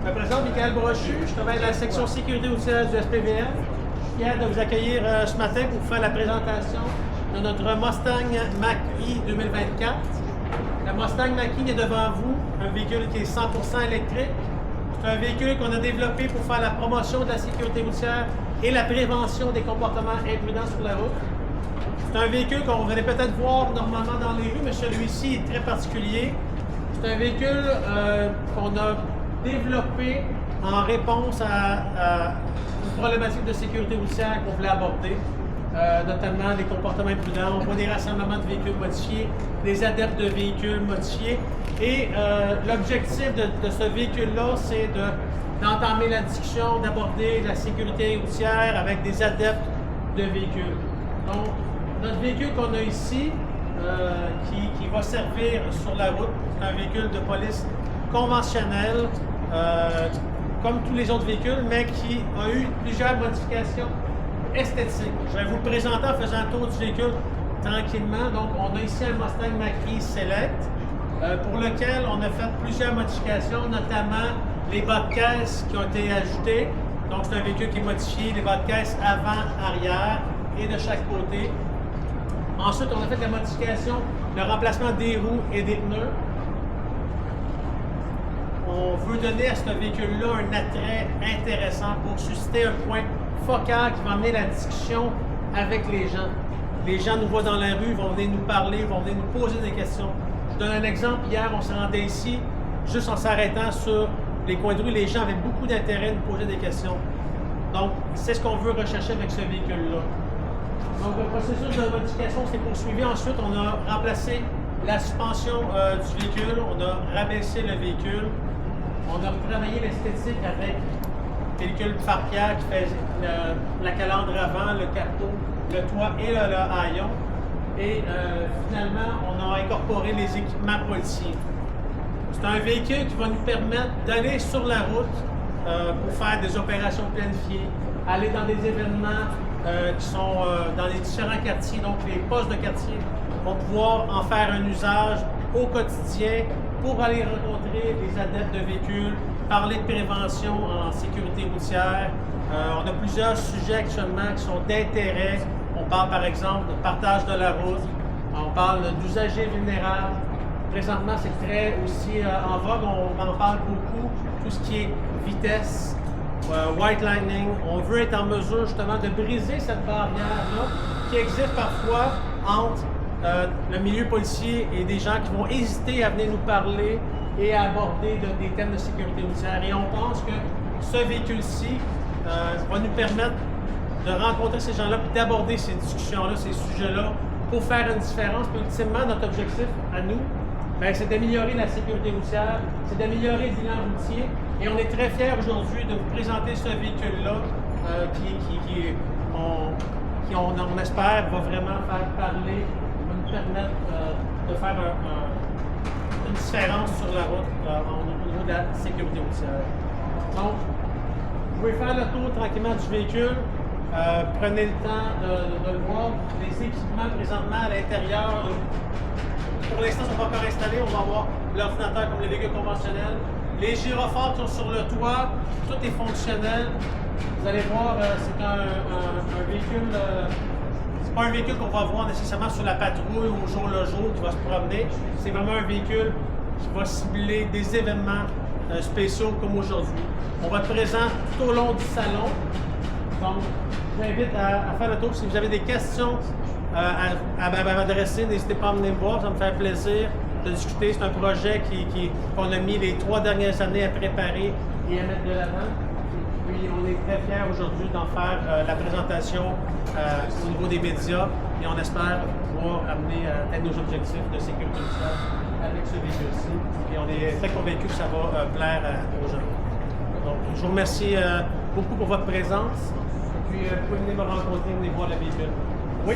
Je me présente Michael Brochu, je travaille à la section sécurité routière du SPVM. Je suis fier de vous accueillir ce matin pour faire la présentation de notre Mustang Mach-E 2024. La Mustang Mach-E est devant vous, un véhicule qui est 100% électrique. C'est un véhicule qu'on a développé pour faire la promotion de la sécurité routière et la prévention des comportements imprudents sur la route. C'est un véhicule qu'on va peut-être voir normalement dans les rues, mais celui-ci est très particulier. C'est un véhicule qu'on a développé en réponse à une problématique de sécurité routière qu'on voulait aborder, notamment les comportements imprudents. On voit des rassemblements de véhicules modifiés, des adeptes de véhicules modifiés. Et l'objectif de ce véhicule-là, c'est d'entamer la discussion, d'aborder la sécurité routière avec des adeptes de véhicules. Donc, notre véhicule qu'on a ici, qui va servir sur la route, c'est un véhicule de police conventionnel, comme tous les autres véhicules, mais qui a eu plusieurs modifications esthétiques. Je vais vous le présenter en faisant un tour du véhicule tranquillement. Donc, on a ici un Mustang Mach-E Select, pour lequel on a fait plusieurs modifications, notamment les bas de caisse qui ont été ajoutés. Donc, c'est un véhicule qui est modifié, les bas de caisse avant, arrière et de chaque côté. Ensuite, on a fait la modification, le remplacement des roues et des pneus. On veut donner à ce véhicule-là un attrait intéressant pour susciter un point focal qui va amener la discussion avec les gens. Les gens nous voient dans la rue, vont venir nous parler, vont venir nous poser des questions. Je donne un exemple. Hier, on se rendait ici, juste en s'arrêtant sur les coins de rue, les gens avaient beaucoup d'intérêt à nous poser des questions. Donc, c'est ce qu'on veut rechercher avec ce véhicule-là. Donc, le processus de modification s'est poursuivi. Ensuite, on a remplacé la suspension du véhicule, on a rabaissé le véhicule, on a travaillé l'esthétique avec véhicule pare-pierre qui fait la calandre avant, le capot, le toit et le haillon. Et finalement, on a incorporé les équipements policiers. C'est un véhicule qui va nous permettre d'aller sur la route pour faire des opérations planifiées, aller dans des événements qui sont dans les différents quartiers. Donc, les postes de quartier vont pouvoir en faire un usage au quotidien pour aller rencontrer des adeptes de véhicules, parler de prévention en sécurité routière. On a plusieurs sujets actuellement qui sont d'intérêt. On parle par exemple de partage de la route, on parle d'usagers vulnérables. Présentement, c'est très aussi en vogue, on en parle beaucoup, tout ce qui est vitesse, white lightning. On veut être en mesure justement de briser cette barrière-là qui existe parfois entre le milieu policier et des gens qui vont hésiter à venir nous parler et à aborder des thèmes de sécurité routière. Et on pense que ce véhicule-ci va nous permettre de rencontrer ces gens-là et d'aborder ces discussions-là, ces sujets-là, pour faire une différence. Puis, ultimement, notre objectif à nous, c'est d'améliorer la sécurité routière, c'est d'améliorer le bilan routier. Et on est très fiers aujourd'hui de vous présenter ce véhicule-là qui, on espère, va vraiment faire parler, va nous permettre de faire une différence sur la route au niveau de la sécurité routière. Donc, vous pouvez faire le tour tranquillement du véhicule. Prenez le temps de le voir. Les équipements présentement à l'intérieur, pour l'instant, ne sont pas encore installés. On va avoir l'ordinateur comme les véhicules conventionnels. Les gyrophares qui sont sur le toit, tout est fonctionnel. Vous allez voir, c'est un véhicule. C'est pas un véhicule qu'on va voir nécessairement sur la patrouille au jour le jour qui va se promener. C'est vraiment un véhicule qui va cibler des événements spéciaux comme aujourd'hui. On va être présent tout au long du salon. Donc, je vous invite à faire le tour. Si vous avez des questions à m'adresser, n'hésitez pas à venir me voir, ça me fait plaisir de discuter. C'est un projet qu'on a mis les 3 dernières années à préparer et à mettre de l'avant. Puis, on est très fiers aujourd'hui d'en faire la présentation au niveau des médias et on espère pouvoir amener à atteindre nos objectifs de sécurité routière avec ce véhicule-ci. Et on est très convaincus que ça va plaire aux gens. Donc, je vous remercie beaucoup pour votre présence. Puis, vous pouvez venir me rencontrer, venir voir le véhicule. Oui?